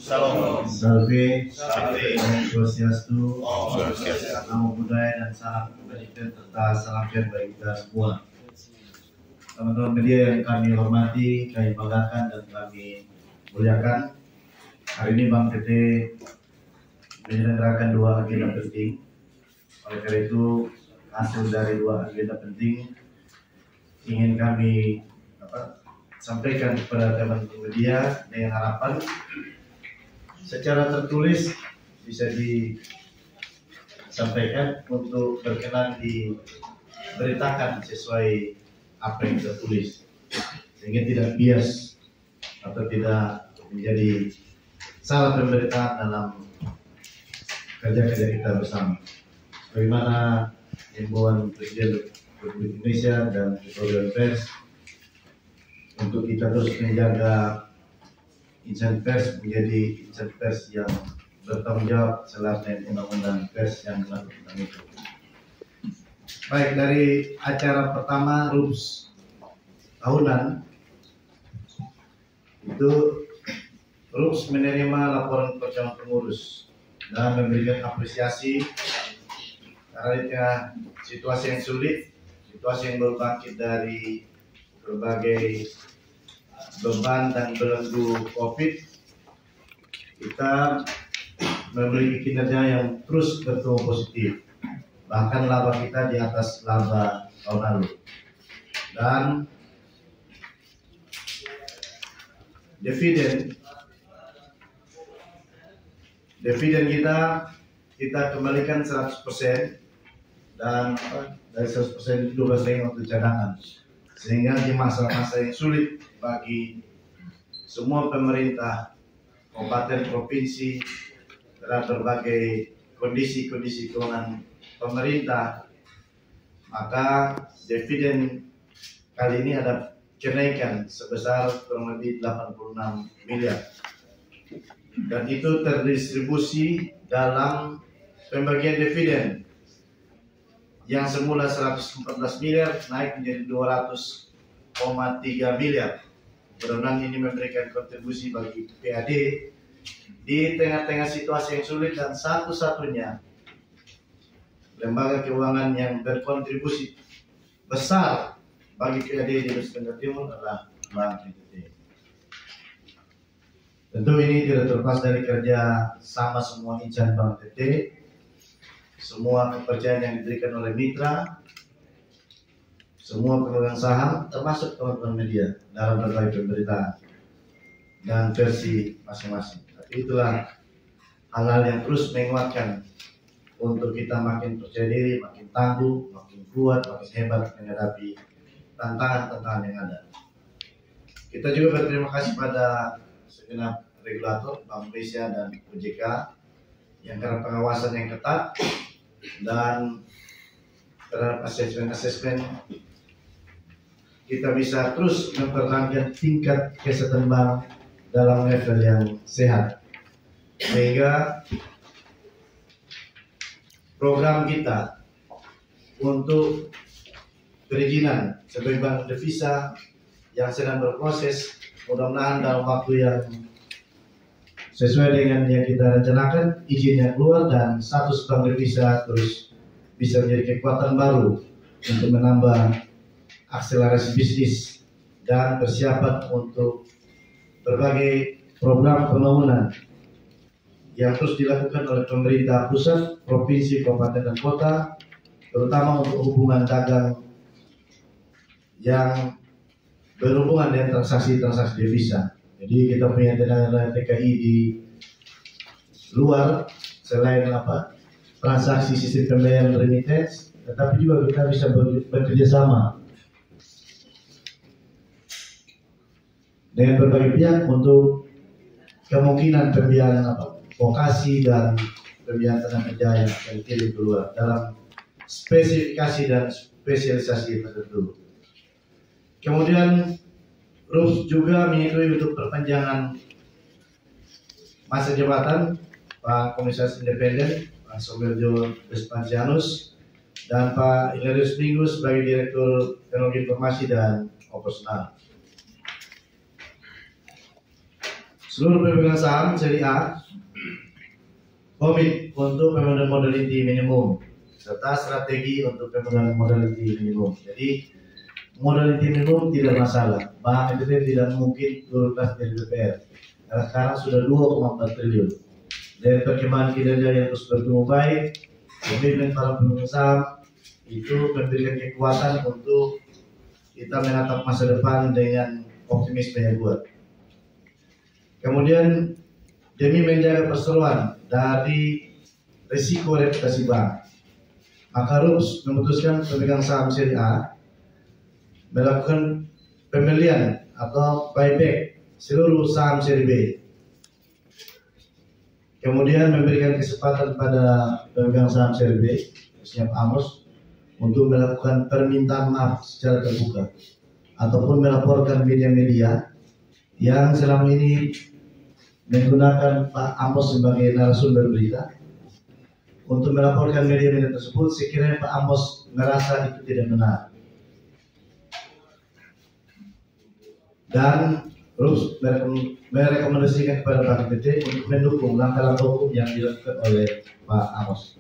Salam. Salve, Salve. Om Swastiastu, Om Swastiastu. Namo Buddhaya, dan salam kebajikan serta salam sehat bagi kita semua. Teman-teman media yang kami hormati, kami banggakan dan kami muliakan. Hari ini Bang Tete menyelenggarakan dua agenda penting. Oleh karena itu, hasil dari dua agenda penting ingin kami sampaikan kepada teman-teman media dengan harapan secara tertulis bisa disampaikan untuk berkenan diberitakan sesuai apa yang tertulis, sehingga tidak bias atau tidak menjadi salah pemberitaan dalam kerja-kerja kita bersama. Bagaimana himbauan Presiden Republik Indonesia dan Ketua Dewan Pers untuk kita terus menjaga insan pers menjadi insan pers yang bertanggung jawab selain undang-undang pers yang melakukan itu. Baik, dari acara pertama RUPS tahunan itu RUPS menerima laporan percakapan pengurus dan memberikan apresiasi karena di tengah situasi yang sulit, situasi yang baru bangkit dari berbagai beban dan belenggu COVID, kita memiliki kinerja yang terus bertumbuh positif. Bahkan laba kita di atas laba tahun lalu. Dan dividen kita kembalikan 100% dan dari 100% 12% untuk cadangan. Sehingga di masa-masa yang sulit bagi semua pemerintah, kabupaten, provinsi, dan berbagai kondisi keuangan pemerintah, maka dividen kali ini ada kenaikan sebesar kurang lebih 86 miliar. Dan itu terdistribusi dalam pembagian dividen yang semula 114 miliar naik menjadi 200,3 miliar. Mudah-mudahan ini memberikan kontribusi bagi PAD di tengah-tengah situasi yang sulit, dan satu-satunya lembaga keuangan yang berkontribusi besar bagi PAD di Nusa Tenggara Timur adalah Bank NTT. Tentu ini tidak terlepas dari kerja sama semua insan Bank NTT, semua kepercayaan yang diberikan oleh mitra, semua pemegang saham, termasuk teman-teman media dalam berbagai pemberitaan dan versi masing-masing. Tapi itulah hal-hal yang terus menguatkan untuk kita makin percaya diri, makin tangguh, makin kuat, makin hebat menghadapi tantangan-tantangan yang ada. Kita juga berterima kasih pada segenap regulator, Bank Indonesia dan OJK yang karena pengawasan yang ketat dan terhadap asesmen kita bisa terus mempertahankan tingkat kesehatan bank dalam level yang sehat, sehingga program kita untuk perizinan sebagai bank devisa yang sedang berproses, mudah-mudahan dalam waktu yang sesuai dengan yang kita rencanakan, izinnya keluar dan status bank devisa terus bisa menjadi kekuatan baru untuk menambah akselerasi bisnis dan persiapan untuk berbagai program pembangunan yang terus dilakukan oleh pemerintah pusat, provinsi, kabupaten, dan kota, terutama untuk hubungan dagang yang berhubungan dengan transaksi-transaksi devisa. Jadi kita punya cadangan TKI di luar selain transaksi sistem pembayaran remittance, tetapi juga kita bisa bekerja sama dengan berbagai pihak untuk kemungkinan pembiayaan vokasi dan pembiayaan tenaga kerja yang akan dikirim keluar dalam spesifikasi dan spesialisasi tertentu. Kemudian RUPS juga menyetujui untuk perpanjangan masa jabatan Pak Komisaris Independen Pak Somerjo Despansianus dan Pak Hilarius Minggu sebagai Direktur Teknologi Informasi dan Operasional. Seluruh pemegang saham seri A komit untuk pemegang modality minimum serta strategi untuk pemegang modality minimum. Jadi modality minimum tidak masalah. Bank NTT tidak mungkin turun dari DPR karena sekarang sudah 2,4 triliun. Dari perkembangan kinerja yang terus bertumbuh baik, komitmen para pemegang saham itu memberikan kekuatan untuk kita menatap masa depan dengan optimisme yang kuat. Kemudian demi menjaga perseroan dari risiko reputasi bank, maka RUPS memutuskan pemegang saham seri A melakukan pembelian atau buyback seluruh saham seri B. Kemudian memberikan kesempatan pada pemegang saham seri B, khususnya Pak Amos, untuk melakukan permintaan maaf secara terbuka ataupun melaporkan media-media yang selama ini menggunakan Pak Amos sebagai narasumber berita untuk melaporkan media-media tersebut. Sekiranya Pak Amos merasa itu tidak benar, dan terus merekomendasikan kepada Bank NTT untuk mendukung langkah-langkah hukum yang dilakukan oleh Pak Amos.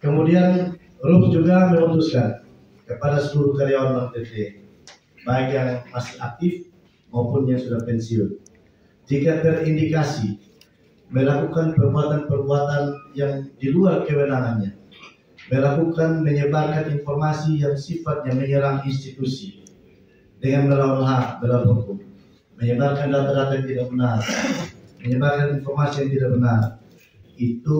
Kemudian RUPS juga memutuskan kepada seluruh karyawan Bank NTT, baik yang masih aktif maupun yang sudah pensiun, jika terindikasi melakukan perbuatan-perbuatan yang di luar kewenangannya, menyebarkan informasi yang sifatnya menyerang institusi dengan melawan hak, melawan hukum, menyebarkan data-data yang tidak benar, menyebarkan informasi yang tidak benar, itu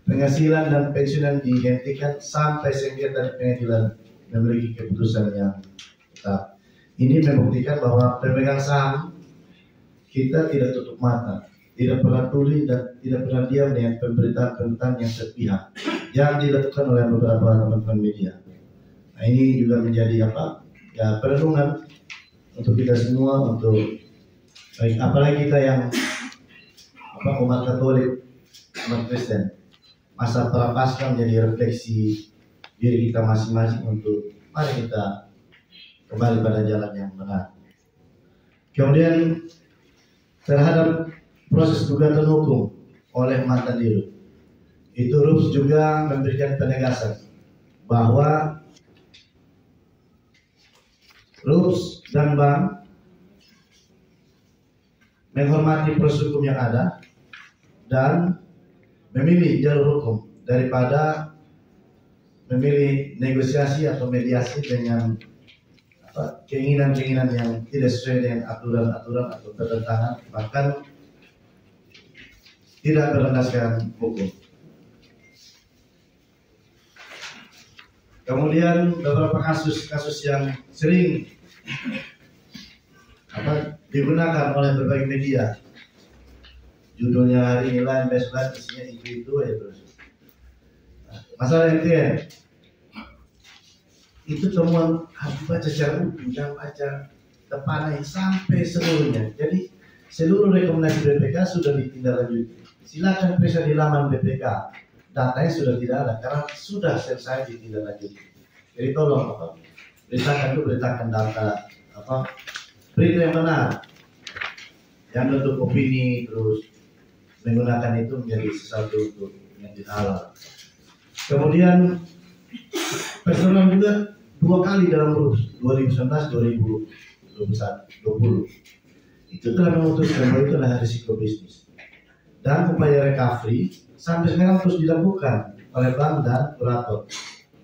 penghasilan dan pensiunan dihentikan sampai sengketa pengadilan memiliki keputusan yang tetap. Ini membuktikan bahwa pemegang saham kita tidak tutup mata, tidak pernah tuli dan tidak pernah diam dengan pemberitaan-pemberitaan yang sepihak yang dilakukan oleh beberapa teman-teman media. Nah, ini juga menjadi perenungan untuk kita semua, untuk baik apalagi kita yang umat Katolik, umat Kristen. Masa prapaskah menjadi refleksi diri kita masing-masing untuk mari kita kembali pada jalan yang benar. Kemudian terhadap proses gugatan hukum oleh mantan dirut, itu RUPS juga memberikan penegasan bahwa RUPS dan bank menghormati proses hukum yang ada dan memilih jalur hukum daripada memilih negosiasi atau mediasi dengan keinginan-keinginan yang tidak sesuai dengan aturan-aturan atau bertentangan, bahkan tidak berlandaskan hukum. Kemudian beberapa kasus-kasus yang sering digunakan oleh berbagai media, judulnya hari ini lain, besok lain, isinya itu ya terus. Masalah MTN itu temuan harus baca secara utuh, jangan baca tepanai sampai seluruhnya. Jadi seluruh rekomendasi BPK sudah ditindaklanjuti. Silakan periksa di laman BPK, datanya sudah tidak ada karena sudah selesai ditindaklanjuti. Jadi tolong beritakan data berita yang benar, yang bentuk opini terus menggunakan itu menjadi sesuatu yang halal. Kemudian personal juga 2 kali dalam RUPS 2019-2020 itu telah memutuskan bahwa itu adalah risiko bisnis dan upaya recovery sampai sekarang terus dilakukan oleh bank dan operator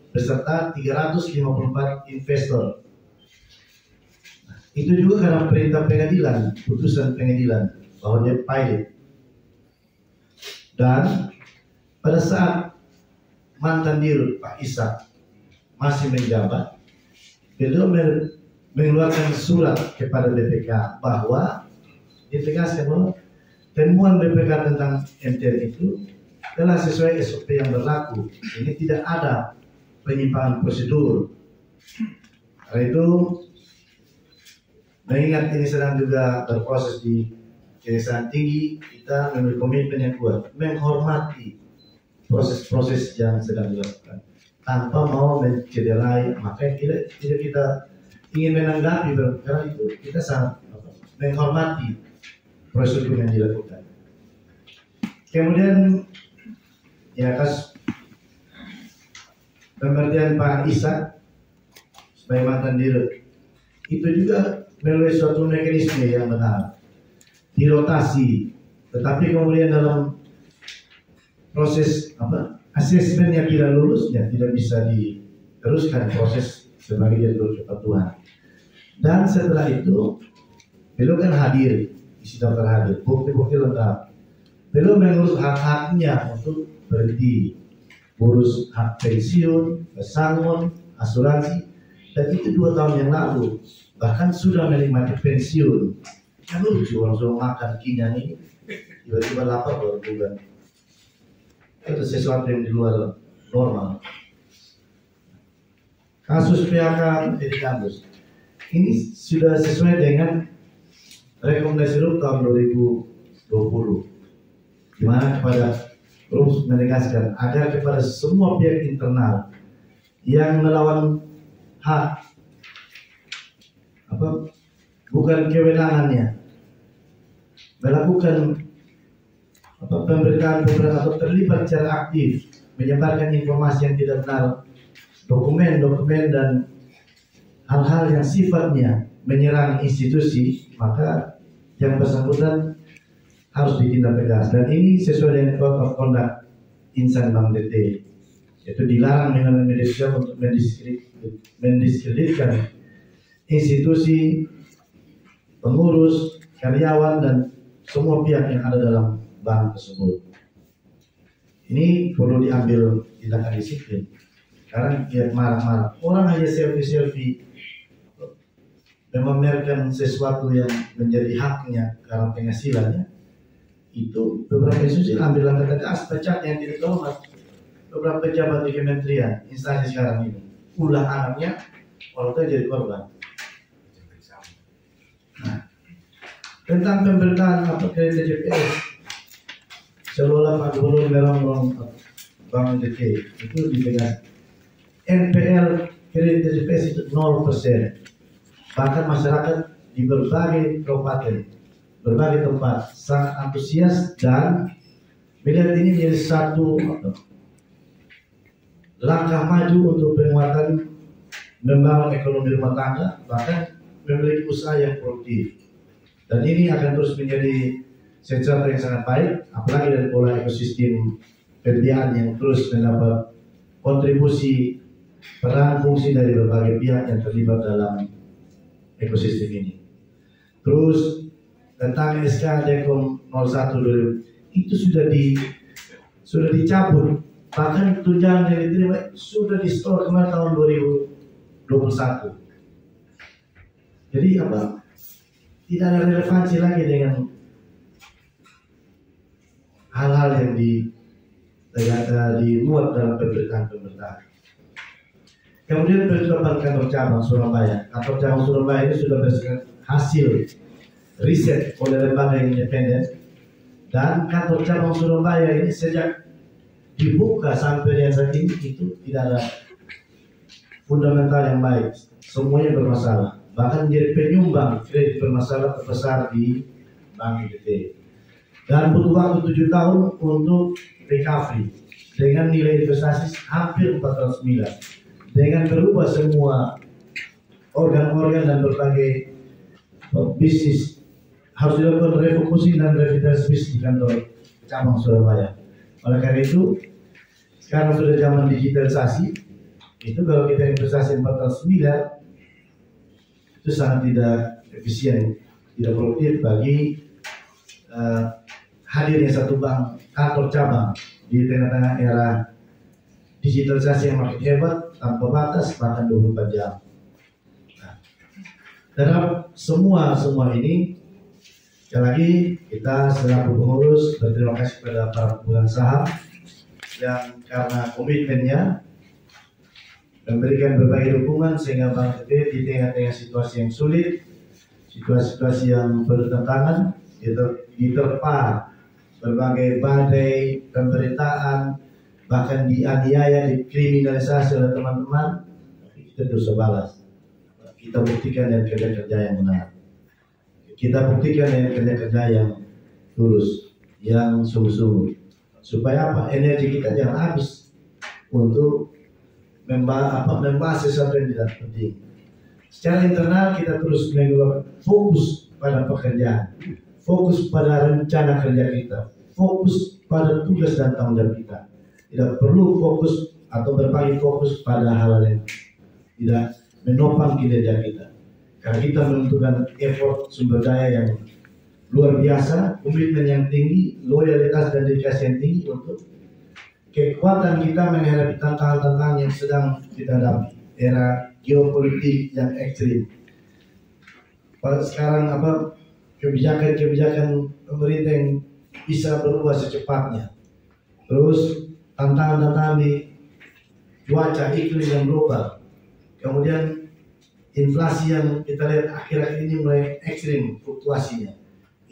beserta 354 investor. Itu juga karena perintah pengadilan, putusan pengadilan bahwa dia pilot. Dan pada saat mantan dirut Pak Ishak masih menjabat, beliau mengeluarkan surat kepada BPK bahwa ditegaskan bahwa temuan BPK tentang MTN itu telah sesuai SOP yang berlaku. Ini tidak ada penyimpangan prosedur. Karena itu, mengingat ini sedang juga berproses di Kejaksaan Tinggi, kita memiliki komitmen yang kuat menghormati proses-proses yang sedang dilakukan tanpa mau mencederai. Maka tidak kita ingin menanggapi perkara itu, kita sangat menghormati proses hukum yang dilakukan. Kemudian ya kasus pemberhentian Pak Ishak sebagai mantan dirut itu juga melalui suatu mekanisme yang benar, dirotasi, tetapi kemudian dalam proses asesmen yang tidak lulusnya tidak bisa diteruskan proses sebagai direktur kepatuhan. Dan setelah itu beliau kan hadir di sidang terhadir, bukti-bukti lengkap. Beliau mengurus hak-haknya untuk berhenti, urus hak pensiun, pesangon, asuransi, dan itu 2 tahun yang lalu. Bahkan sudah menikmati pensiun. Kan lucu orang sudah makan kenyang ini, tiba-tiba lapar baru bulan. Itu sesuatu yang di luar normal. Kasus PHK Edi Gambus ini sudah sesuai dengan rekomendasi RUP tahun 2020, di mana kepada RUP menegaskan agar kepada semua pihak internal yang melawan hak bukan kewenangannya melakukan pemberitaan atau terlibat secara aktif menyebarkan informasi yang tidak benar, dokumen-dokumen dan hal-hal yang sifatnya menyerang institusi, maka yang bersangkutan harus ditindak tegas. Dan ini sesuai dengan Code of Conduct Insan Bank DT, yaitu dilarang dengan media sosial untuk mendiskreditkan institusi, pengurus, karyawan dan semua pihak yang ada dalam bank tersebut. Ini perlu diambil tindakan disiplin. Sekarang dia marah-marah, orang hanya selfie memamerkan sesuatu yang menjadi haknya karena penghasilannya. Itu beberapa institusi ambil langkah tegas, pecat yang tidak terhormat. Beberapa pejabat di kementerian, instansi sekarang ini, ulah anaknya, orang tua jadi korban. Nah, tentang pemberitaan kredit TJPS, seolah Pak Gubernur merong Bank DT itu ditegaskan. NPL kredit TJPS itu 0%. Bahkan masyarakat di berbagai kabupaten, berbagai tempat sangat antusias dan melihat ini menjadi satu langkah maju untuk penguatan membangun ekonomi rumah tangga, bahkan memiliki usaha yang produktif. Dan ini akan terus menjadi sesuatu yang sangat baik, apalagi dari pola ekosistem pembiayaan yang terus mendapat kontribusi peran fungsi dari berbagai pihak yang terlibat dalam ekosistem ini. Terus tentang SK Dekom 01 itu sudah dicabut, bahkan tunjangan yang diterima sudah di store kemarin tahun 2021. Jadi tidak ada relevansi lagi dengan hal-hal yang dimuat dalam pemberitaan. Kemudian penetapan kantor cabang Surabaya. Kantor cabang Surabaya ini sudah berdasarkan hasil riset oleh lembaga yang independen, dan kantor cabang Surabaya ini sejak dibuka sampai dengan saat ini itu tidak ada fundamental yang baik, semuanya bermasalah. Bahkan menjadi penyumbang kredit bermasalah terbesar di Bank DT. Dan butuh waktu 7 tahun untuk recovery dengan nilai investasi hampir 400 miliar. Dengan berubah semua organ-organ dan berbagai bisnis, harus dilakukan refocusing dan revitalisasi bisnis di kantor cabang Surabaya. Oleh karena itu, sekarang sudah zaman digitalisasi, itu kalau kita investasi 400 miliar itu sangat tidak efisien, tidak produktif bagi hadirnya satu bank kantor cabang di tengah-tengah era digitalisasi yang makin hebat, tanpa batas, bahkan 24 jam. Nah, dalam semua ini, sekali lagi kita selaku pengurus berterima kasih kepada para pemegang saham yang karena komitmennya memberikan berbagai dukungan sehingga Bank DT di tengah-tengah situasi yang sulit, situasi yang bertentangan, diterpa berbagai badai pemberitaan, bahkan dianiaya, dikriminalisasi oleh teman-teman, kita terus balas. kita buktikan dengan kerja-kerja yang benar. Kita buktikan dengan kerja-kerja yang tulus, yang sungguh-sungguh. Supaya apa? Energi kita jangan habis untuk membahas sesuatu yang tidak penting. Secara internal kita terus fokus pada pekerjaan, fokus pada rencana kerja kita, fokus pada tugas dan tanggung jawab kita. Tidak perlu fokus atau berbagi fokus pada hal yang tidak menopang kinerja kita. Karena kita menentukan effort sumber daya yang luar biasa, komitmen yang tinggi, loyalitas dan dedikasi yang tinggi untuk kekuatan kita menghadapi tantangan-tantangan yang sedang kita hadapi. Era geopolitik yang ekstrim. Sekarang kebijakan pemerintah yang bisa berubah secepatnya. Terus tantangan-tantangan di cuaca iklim yang global. Kemudian inflasi yang kita lihat akhir-akhir ini mulai ekstrim fluktuasinya.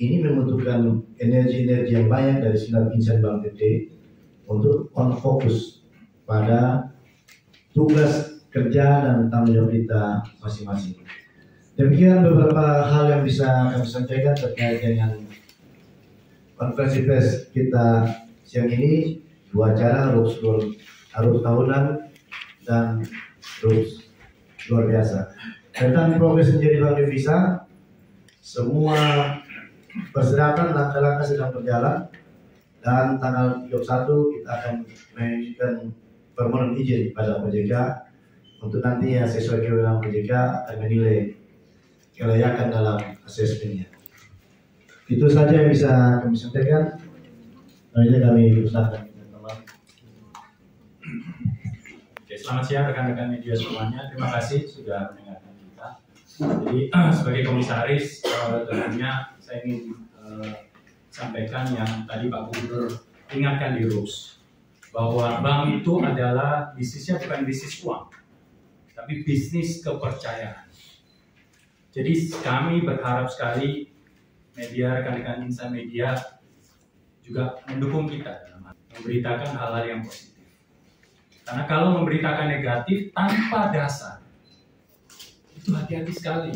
Ini membutuhkan energi-energi yang banyak dari Sinar Insan Bank PT untuk on fokus pada tugas kerja dan tanggung jawab kita masing-masing. Demikian beberapa hal yang bisa kami sampaikan terkait dengan konferensi pers kita siang ini. 2 acara, harus tahunan dan terus luar biasa. Tentang progres menjadi bank devisa, semua persiapan langkah-langkah sedang berjalan dan tanggal 31 kita akan mengajukan permohonan izin pada OJK untuk nantinya sesuai kewenangan OJK akan menilai kelayakan dalam asesmennya. Itu saja yang bisa kami sampaikan. Kami usahakan. Oke, selamat siang rekan-rekan media semuanya. Terima kasih sudah mendengarkan kita. Jadi sebagai komisaris tentunya saya ingin sampaikan yang tadi Pak Gubernur ingatkan di RUPS bahwa bank itu adalah bisnisnya bukan bisnis uang, tapi bisnis kepercayaan. Jadi kami berharap sekali media, rekan-rekan insan media juga mendukung kita dalam memberitakan hal-hal yang positif. Karena kalau memberitakan negatif tanpa dasar, itu hati-hati sekali.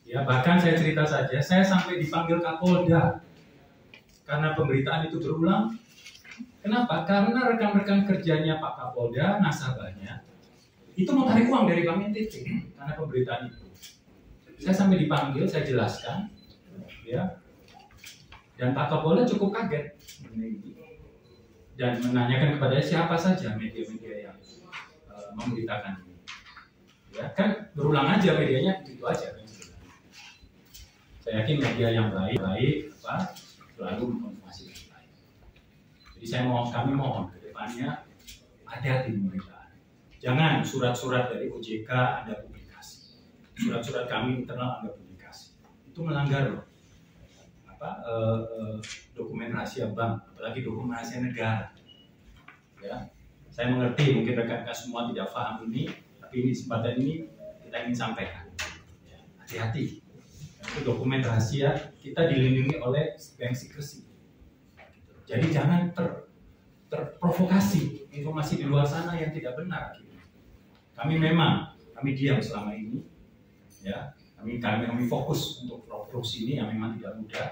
Ya, bahkan saya cerita saja, saya sampai dipanggil Kapolda karena pemberitaan itu berulang. Kenapa? Karena rekan-rekan kerjanya Pak Kapolda, nasabahnya, itu mau tarik uang dari Bank NTT karena pemberitaan itu. Saya sampai dipanggil, saya jelaskan, ya. Dan Pak Kapolda cukup kaget dan menanyakan kepada siapa saja media-media yang memberitakan ini. Ya kan berulang aja medianya itu aja kan. Saya yakin media yang baik selalu menginformasi yang baik. Jadi kami mohon ke depannya hati-hati pemberitaan. Jangan surat-surat dari OJK Anda publikasi. Surat-surat kami internal Anda publikasi. Itu melanggar loh. Dokumen rahasia bank, apalagi dokumen rahasia negara. Ya, saya mengerti mungkin rekan-rekan semua tidak paham ini, tapi ini kesempatan ini kita ingin sampaikan. Ya, hati-hati. Itu dokumen rahasia kita dilindungi oleh bank secrecy. Jadi jangan terprovokasi informasi di luar sana yang tidak benar. Kami diam selama ini, ya. Kami fokus untuk produksi ini yang memang tidak mudah.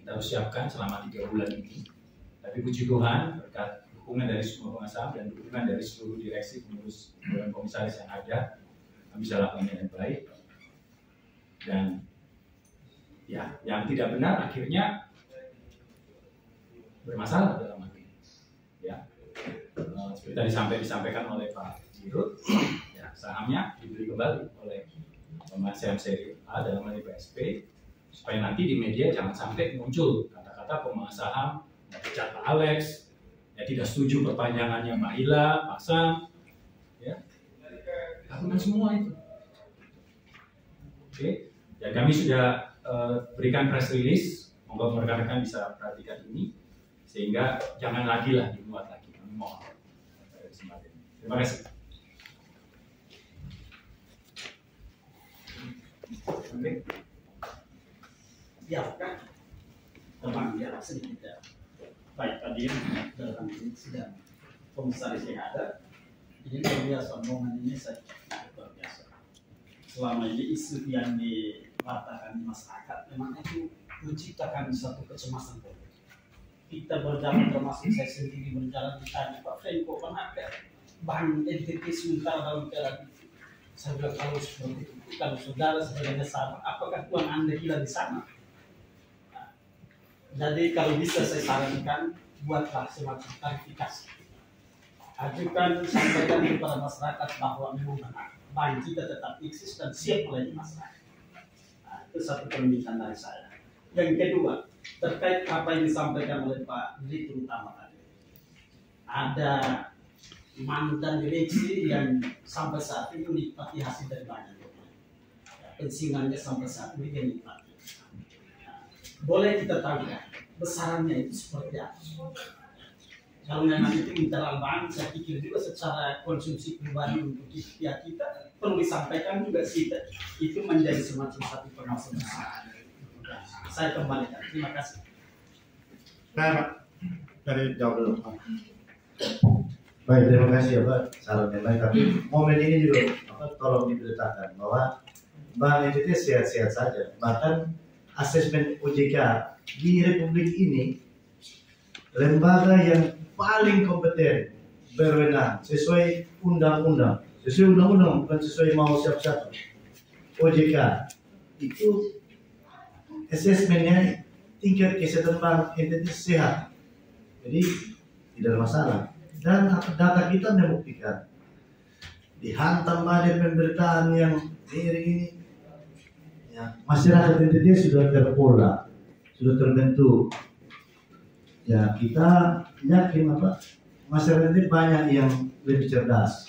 Kita harus siapkan selama 3 bulan ini. Tapi puji Tuhan berkat dukungan dari semua pengusaha saham dan dukungan dari seluruh direksi pengurus dan komisaris yang ada, kami bisa lakukan dengan baik. Dan ya, yang tidak benar akhirnya bermasalah dalam hal ini. Ya, seperti tadi disampaikan oleh Pak Dirut, ya, sahamnya dibeli kembali oleh saham seri A dalam hal ini PSP. Supaya nanti di media jangan sampai muncul kata-kata pemegang saham pecat Pak Alex, ya tidak setuju perpanjangannya Pak Hila, Pak Sam, ya, lakukan semua itu. Oke, dan kami sudah berikan press release, monggo rekan-rekan bisa perhatikan ini, sehingga jangan lagi lah dimuat lagi. Kami mohon. Terima kasih. Oke. Ya, teman ya sedikit ya. Baik, tadi dalam sidang komisaris yang ada, ini luar biasa, momen ini saya luar biasa. selama ini isu yang diwartakan di masyarakat memang itu menciptakan satu kecemasan politik. Kita berjalan, termasuk saya sendiri berjalan, ditanya Pak Franco kenapa Bank NTT sementara dalam keadaan itu. Saya bilang kalau seperti itu, kalau saudara sebenarnya sama, apakah uang Anda hilang di sana? Nah, jadi kalau bisa saya sarankan, buatlah semacam klarifikasi. Ajukan, sampaikan kepada masyarakat bahwa memang bank kita tetap eksis dan siap melayani masyarakat. Nah, itu satu permintaan dari saya. Yang kedua, terkait apa yang disampaikan oleh Pak Direktur Utama tadi. Ada mantan direksi yang sampai saat ini menikmati hasil dari banyak pensiunannya sampai saat ini dia nikmati. Nah, boleh kita tanya besarannya itu seperti apa? Kalau memang itu internal bank, saya pikir juga secara konsumsi pribadi untuk kita perlu disampaikan juga sih itu menjadi semacam satu permasalahan besar. Saya kembalikan. Terima kasih. Nah, Pak, dari jawab dulu. Baik, terima kasih ya Pak sarannya baik. Tapi momen ini juga tolong diberitakan bahwa Bank NTT sehat-sehat saja. Bahkan asesmen OJK di Republik ini lembaga yang paling kompeten berwenang sesuai undang-undang, bukan sesuai mau siapa-siapa. OJK itu asesmennya tingkat kesehatan Bank NTT sehat, jadi tidak ada masalah. Dan data kita membuktikan dihantam badai pemberitaan yang miring ini, ya, masyarakat NTT sudah terpola, sudah terbentuk. Ya kita yakin masyarakat ini banyak yang lebih cerdas,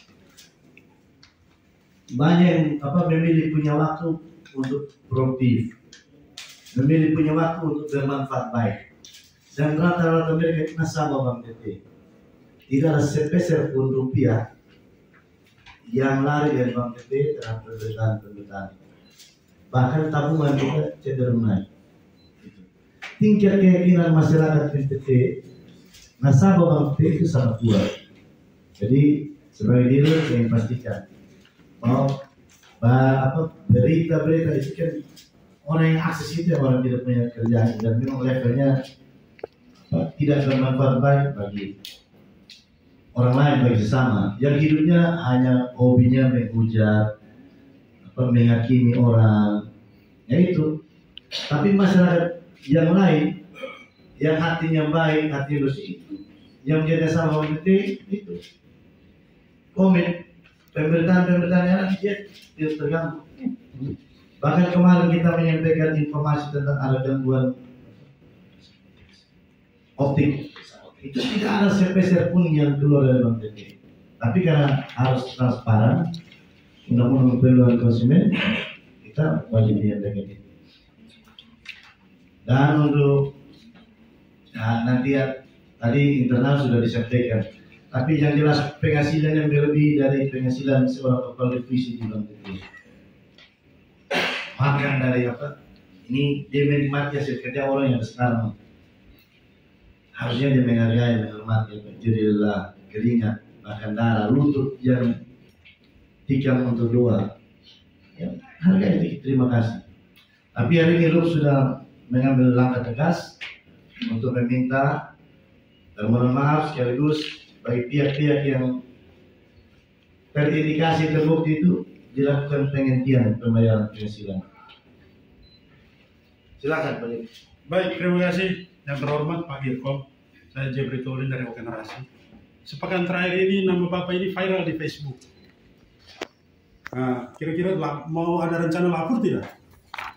banyak yang memilih punya waktu untuk produktif, memilih punya waktu untuk bermanfaat baik. Dan rata-rata mereka nasabah Bank NTT tidak ada sepeser pun rupiah yang lari dari Bank NTT terhadap pemberitaan. Bahkan tabungan kita cenderung naik. Tingkat keyakinan masyarakat NTT nasabah Bank NTT itu sangat kuat. Jadi sebagai diri saya pastikan bahwa berita-berita itu kan orang yang akses itu orang tidak punya kerjaan dan memang levelnya tidak bermanfaat baik bagi orang lain, bagi sesama yang hidupnya hanya hobinya menghujat, menghakimi orang, yaitu. Tapi masyarakat yang lain yang hatinya baik, hati bersih itu yang menjadi sama NTT itu komit pemberitaan dia tidak terganggu. Bahkan kemarin kita menyampaikan informasi tentang ada gangguan optik, itu tidak ada sepeser pun yang keluar dari Bank NTT. Tapi karena harus transparan, undang-undang perlindungan konsumen, kita wajib menyampaikan itu. Dan untuk nanti tadi internal sudah disampaikan, tapi yang jelas penghasilan yang lebih dari penghasilan seorang kepala divisi di Bank NTT. Makan dari ini dia menikmati hasil kerja orang yang sekarang. Harusnya dia menghargai, menghormati, jadilah keringat, bahkan darah, lutut yang tikam untuk doa. Ya, hargai itu, terima kasih. Tapi hari ini Rup sudah mengambil langkah tegas untuk meminta dan mohon maaf sekaligus bagi pihak-pihak yang terindikasi terbukti itu dilakukan penghentian pembayaran penghasilan. Silakan Pak. Baik, terima kasih yang terhormat Pak Dirkom. Saya Jebri Tolin dari Generasi. Sepekan terakhir ini nama Bapak ini viral di Facebook. Nah, kira-kira mau ada rencana lapor tidak?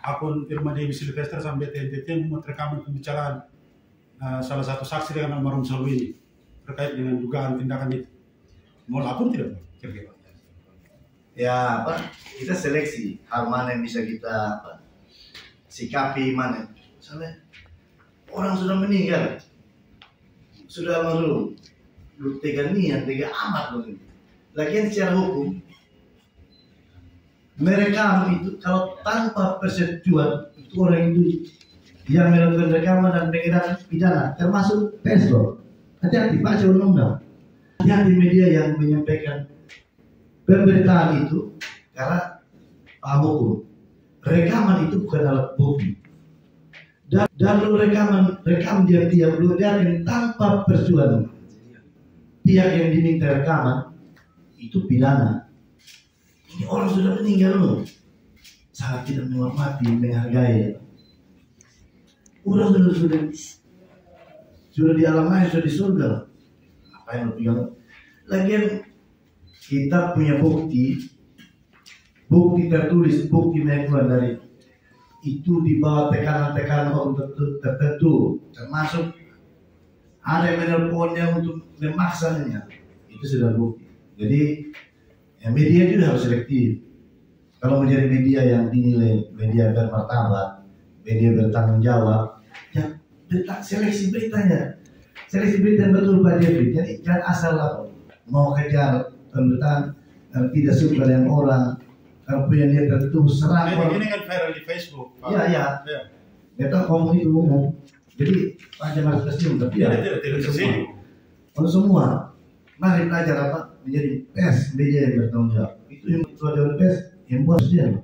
Akun Irma Dewi Silvester sampai TNTT membuat rekaman pembicaraan salah satu saksi dengan almarhum Salwi ini terkait dengan dugaan tindakan itu. Mau lapor tidak, Pak? Kira-kira? Ya, kita seleksi hal mana yang bisa kita sikapi mana. Misalnya orang sudah meninggal, sudah malu, tega niat, tega amat loh. Lagian secara hukum merekam itu kalau tanpa persetujuan itu orang itu yang melakukan rekaman dan pengedaran pidana termasuk pers loh. Hati-hati baca undang-undang. Hati-hati media yang menyampaikan pemberitaan itu karena paham hukum. Rekaman itu bukan alat bukti. Dan lu rekam diam-diam, lu biarkan tanpa persetujuan pihak yang diminta rekaman, itu pidana. Ini orang sudah meninggal lu, sangat tidak menghormati, menghargai. Udah sudah di alam lain, sudah di surga. Apa yang lu pegang? Lagian kita punya bukti tertulis, bukti menguat dari itu di bawah tekanan-tekanan orang tertentu, termasuk ada yang menelponnya untuk memaksanya, itu sudah bukti. Jadi ya, media juga harus selektif. Kalau menjadi media yang dinilai media bermartabat, media bertanggung jawab, ya seleksi beritanya, seleksi berita yang betul Pak Jeffrey. Jadi jangan asal mau kejar pemberitaan tidak suka dengan orang. Kalau punya niat tertentu serang orang. Ini kan viral di Facebook. Iya. Kita ngomong itu umum. Jadi panjang harus tersinggung, tapi ya tidak tersinggung. Untuk semua, mari belajar apa menjadi pers media yang bertanggung jawab. Itu yang ketua dewan pers yang buat dia.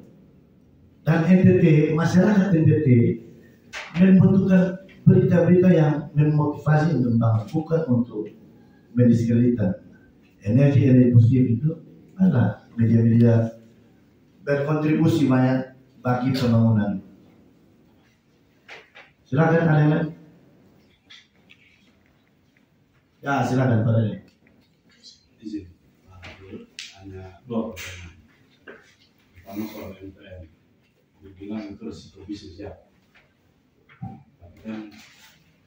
Dan NTT, masyarakat NTT membutuhkan berita-berita yang memotivasi untuk membangun, bukan untuk mendiskreditkan. Energi positif itu adalah media-media berkontribusi banyak bagi pembangunan. Silakan ada yang lain? Ya silakan Pak Dani. Izin, hanya 2 pertanyaan. Pertama soal MPN, dibilang itu resiko bisnis ya. Tapi kan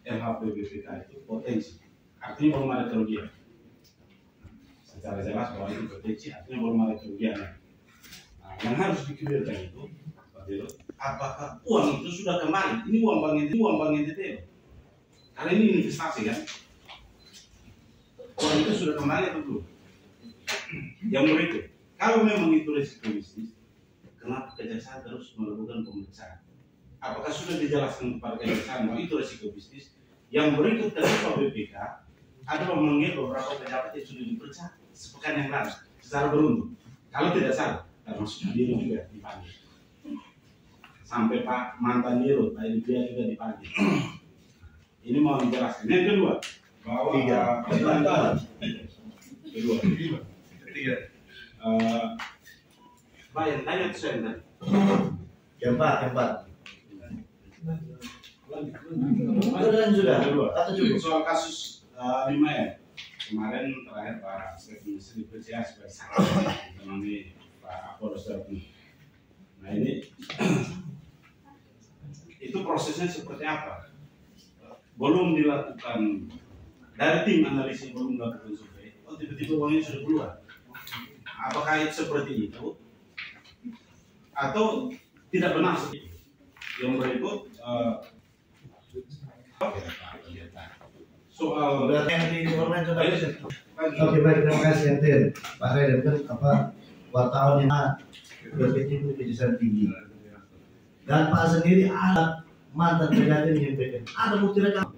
LHPBPK itu potensi, artinya belum ada kerugian. Secara jelas bahwa itu potensi, artinya belum ada kerugian. Yang harus dikelirukan itu, Pak Dirut, apakah uang itu sudah kembali? Ini uang bank NTT. Karena ini investasi kan? Uang itu sudah kembali atau belum? Yang berikut, kalau memang itu risiko bisnis, kenapa kejaksaan terus melakukan pemeriksaan? Apakah sudah dijelaskan kepada kejaksaan bahwa itu risiko bisnis? Yang berikut dari Pak BPK adalah memanggil beberapa pejabat yang sudah diperiksa sepekan yang lalu secara beruntun. Kalau tidak salah, termasuk Dirut juga dipanggil. Sampai Pak mantan Dirut, Pak Edipia juga dipanggil. Ini mau dijelaskan. Yang kedua, bahwa ketiga, Pak yang tanya itu saya tadi. Yang empat. Sudah. Soal kasus 5M. Kemarin terakhir Pak Stephen dipercaya sebagai saksi menemani Pak Apollo Stephen. Nah ini itu prosesnya seperti apa? Belum dilakukan dari tim analisis, belum dilakukan survei. Oh tiba-tiba uangnya sudah keluar. Apakah itu seperti itu? Atau tidak benar seperti itu? Yang berikut soal Oke baik, terima kasih Antin. Pak Reden kan wartawan yang berkecimpung di kejaksaan tinggi. Dan Pak sendiri ada mantan pejabat yang menyampaikan ada bukti rekam.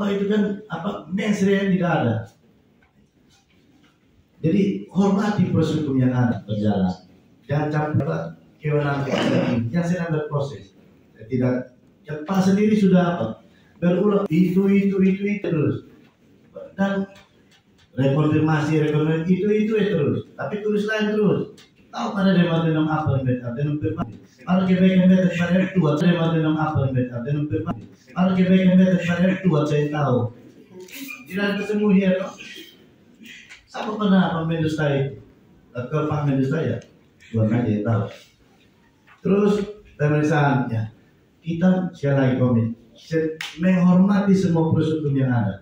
Oh itu kan mensreanya tidak ada. Jadi hormati proses hukum yang ada berjalan. Jangan campur kewenangan yang sedang berproses. Tidak. Yang Pak sendiri sudah berulang itu terus. Dan rekonfirmasi itu terus. Tapi tulis lain terus. Tahu pada dewan apa yang betul dan berpikir. Kalau kebaikan betul pada itu buat dewan apa yang betul dan berpikir. Kalau kebaikan betul pada itu buat saya tahu. Tidak ketemu ya toh. Siapa pernah mendustai? Atau Pak mendustai ya? Buat aja yang tahu. Terus pemeriksaannya kita sekali lagi komit menghormati semua proses hukum yang ada.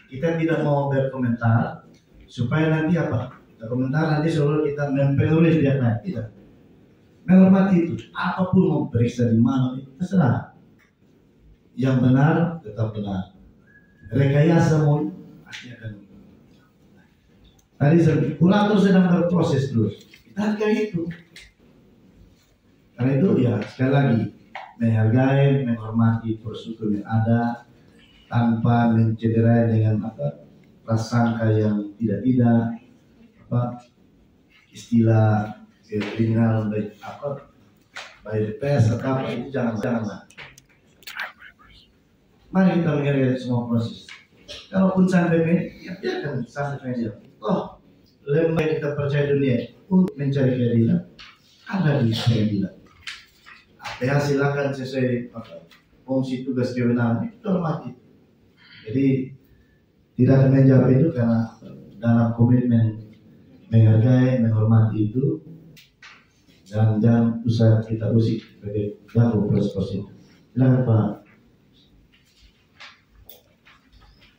Kita tidak mau berkomentar supaya nanti komentar nanti seolah kita mempengaruhi pihak lain. Tidak. Menghormati itu. Apapun mau periksa di mana itu terserah. Yang benar tetap benar. Rekayasa mau pasti akan. Tadi kurator sedang berproses terus. Kita hargai itu. Karena itu ya sekali lagi menghargai, menghormati proses hukum yang ada tanpa mencederai dengan prasangka yang tidak istilah kriminal baik apa baik pers atau apa itu janganlah. Mari kita menghargai semua proses. Kalaupun sampai ya biarkan sampai saja. Oh, lembaga kita percaya dunia untuk mencari keadilan ada di keadilan. Ya silakan sesuai fungsi tugas kewenangan itu hormati. Jadi tidak akan menjawab itu karena dalam komitmen menghargai, menghormati itu jangan usah kita usik sebagai ganggu proses itu. Silakan Pak.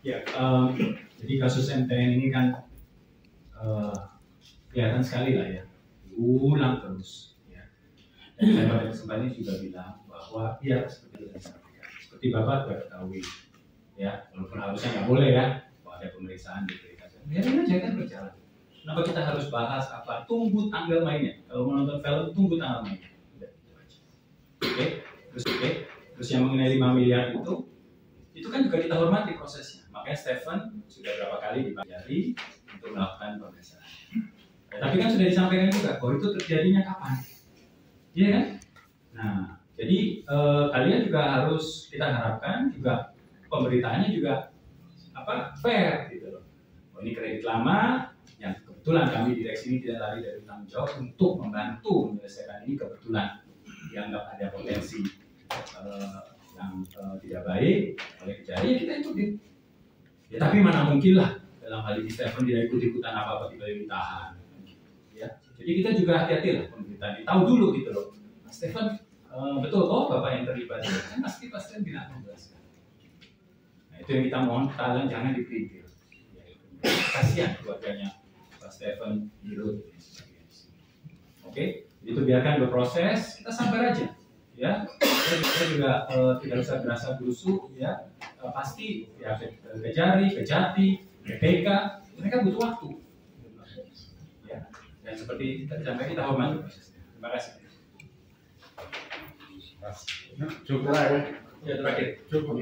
Ya, jadi kasus MTN ini kan kelihatan sekali lah ya, ulang terus. Ya. Dan saya pada kesempatan ini juga bilang bahwa ya seperti Bapak sudah ketahui, ya, walaupun harusnya nggak boleh ya, kalau ada pemeriksaan biarin aja kan berjalan. Kenapa kita harus bahas apa? Tunggu tanggal mainnya. Kalau menonton film, tunggu tanggal mainnya. Oke, terus yang mengenai 5 miliar itu kan juga kita hormati prosesnya. Makanya Stephen sudah berapa kali dipelajari untuk melakukan pemeriksaan. Ya, tapi kan sudah disampaikan juga bahwa itu terjadinya kapan, iya kan? Nah, jadi kalian juga harus kita harapkan juga pemberitaannya juga fair gitu loh. Oh, ini kredit lama yang kebetulan kami direksi ini tidak lari dari tanggung jawab untuk membantu menyelesaikan ini, kebetulan dianggap ada potensi yang tidak baik oleh Kejari, ya kita ikutin. Ya tapi mana mungkin lah dalam hal ini Stephen tidak ikut-ikutan apa-apa tiba-tiba ditahan. Ya, jadi kita juga hati-hati lah pemberitaan. Tahu dulu gitu loh. Mas Stephen betul kok Bapak yang terlibat. Kan pasti tidak menjelaskan. Nah itu yang kita mohon, kalian jangan dipikir. Ya, kasihan keluarganya Pak Stephen, Dirut. Oke, itu biarkan berproses. Kita sabar aja. Ya, kita juga tidak usah berasa busuk. Ya, pasti ya Kejari, Kejati, BPK, mereka butuh waktu. Ya, dan seperti sampai kita hormati prosesnya. Terima kasih. Cukup ya terakhir. Cukup.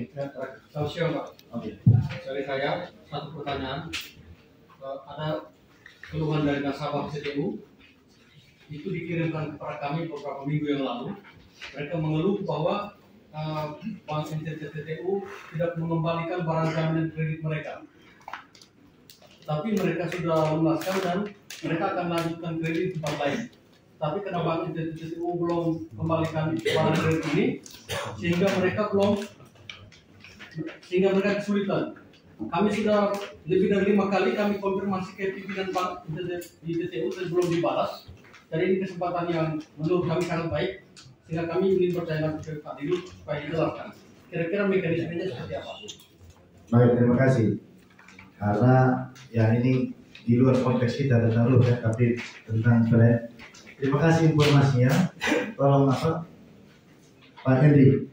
Selamat siang Pak. Oke. Dari saya satu pertanyaan. Ada keluhan dari nasabah CTU itu dikirimkan kepada kami beberapa minggu yang lalu. Mereka mengeluh bahwa Bank NTT TTU tidak mengembalikan barang jaminan kredit mereka. Tapi mereka sudah lunaskan dan mereka akan lanjutkan kredit di tempat lain. Tapi karena Bank NTT TTU belum kembalikan barang kredit ini, sehingga mereka kesulitan. Kami sudah lebih dari 5 kali kami konfirmasi ke pimpinan Bank di TTU dan belum dibalas. Jadi ini kesempatan yang menurut kami sangat baik. Sehingga kami ingin percaya ke Pak Dirut supaya dijelaskan. Kira-kira mekanismenya seperti apa? Baik, terima kasih. Karena ya ini di luar konteks kita tentang ya, tapi tentang kalian. Terima kasih informasinya. Tolong Pak Henry,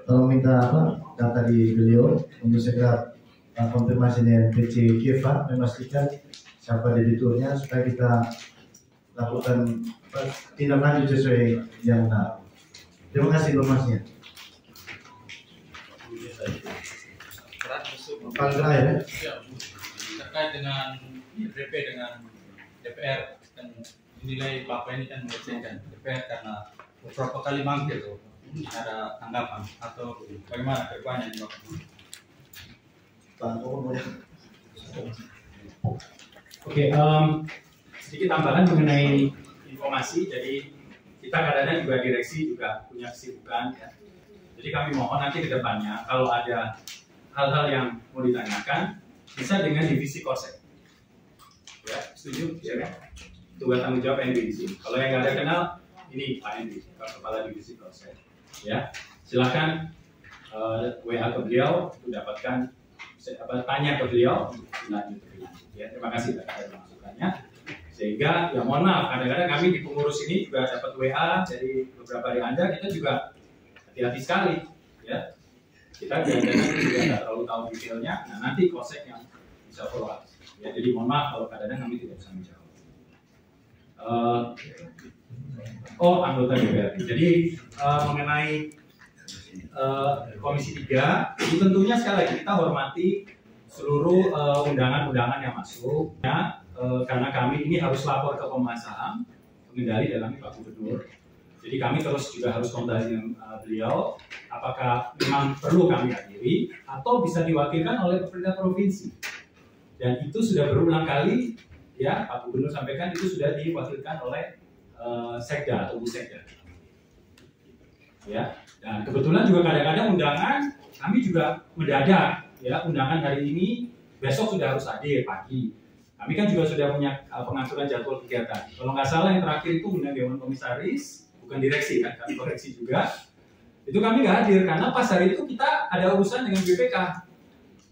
tolong minta data di beliau untuk segera konfirmasi dengan PC Kiva, memastikan siapa debiturnya supaya kita lakukan tindak lanjut sesuai yang benar. Terima kasih informasinya. Pak terakhir terkait dengan DP dengan DPR dan dinilai Bapak ini kan mengecewakan DPR karena beberapa kali manggil tuh ada tanggapan atau bagaimana kedepannya Pak? Oke, sedikit tambahan mengenai informasi. Jadi kita kadang-kadang juga direksi juga punya kesibukan ya. Jadi kami mohon nanti ke depannya kalau ada hal-hal yang mau ditanyakan bisa dengan divisi Korsek. Ya, setuju? Ya kan? Tugas tanggung jawab Henry di sini. Kalau yang nggak ada kenal, ini Pak Henry, kepala divisi Korsek. Ya, silakan WA ke beliau untuk dapatkan tanya ke beliau lanjut. Ya, terima kasih atas masukannya. Sehingga ya mohon maaf kadang-kadang kami di pengurus ini juga dapat WA dari beberapa dari Anda, kita juga hati-hati sekali ya. Kita kadang-kadang juga nggak terlalu tahu detailnya. Nah nanti Korsek yang bisa follow up. Ya, jadi mohon maaf kalau kadang-kadang kami tidak bisa menjawab. Anggota DPR. Jadi mengenai Komisi 3, itu tentunya sekali lagi kita hormati seluruh undangan-undangan yang masuk ya, karena kami ini harus lapor ke Komnas HAM mengendali dalam Pak Gubernur. Jadi kami terus juga harus kembali dengan beliau, apakah memang perlu kami hadiri atau bisa diwakilkan oleh pemerintah provinsi. Dan itu sudah berulang kali ya Pak Gubernur sampaikan itu sudah diwakilkan oleh Sekda atau Bu Sekda. Ya, dan kebetulan juga kadang-kadang undangan kami juga mendadak ya, undangan hari ini besok sudah harus hadir pagi. Kami kan juga sudah punya pengaturan jadwal kegiatan. Kalau nggak salah yang terakhir itu undang Dewan Komisaris, bukan direksi kan, kami koreksi juga. Itu kami nggak hadir karena pas hari itu kita ada urusan dengan BPK.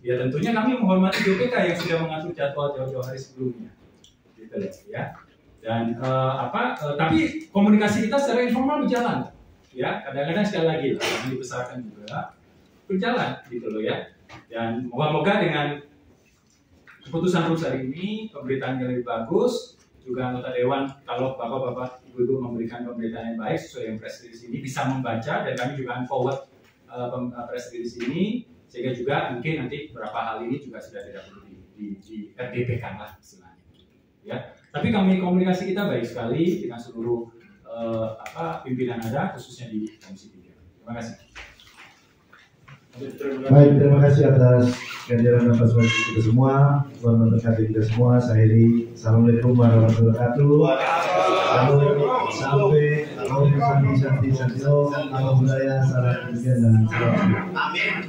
Ya tentunya kami menghormati BPK yang sudah mengatur jadwal jauh-jauh hari sebelumnya. Gitu ya. Dan tapi komunikasi kita secara informal berjalan. Ya, kadang-kadang sekali lagi lah, yang dibesarkan juga berjalan gitu loh ya. Dan moga-moga dengan keputusan Rus hari ini pemberitaan yang lebih bagus, juga anggota dewan kalau bapak-bapak ibu-ibu memberikan pemberitaan yang baik sesuai dengan press release ini bisa membaca, dan kami juga akan forward press release ini sehingga juga mungkin nanti beberapa hal ini juga sudah tidak perlu di RDP-kan lah istilahnya ya. Tapi kami komunikasi kita baik sekali dengan seluruh pimpinan ada khususnya di Komisi 3. Terima kasih. Baik, terima kasih atas kehadiran dan partisipasi kita semua. Tuhan memberkati kita semua. Saya Heri. Assalamualaikum warahmatullahi wabarakatuh. Sampai Om Santi Santi Santi Om, Nama Budaya, Salam Kebajikan dan Salam. Amin.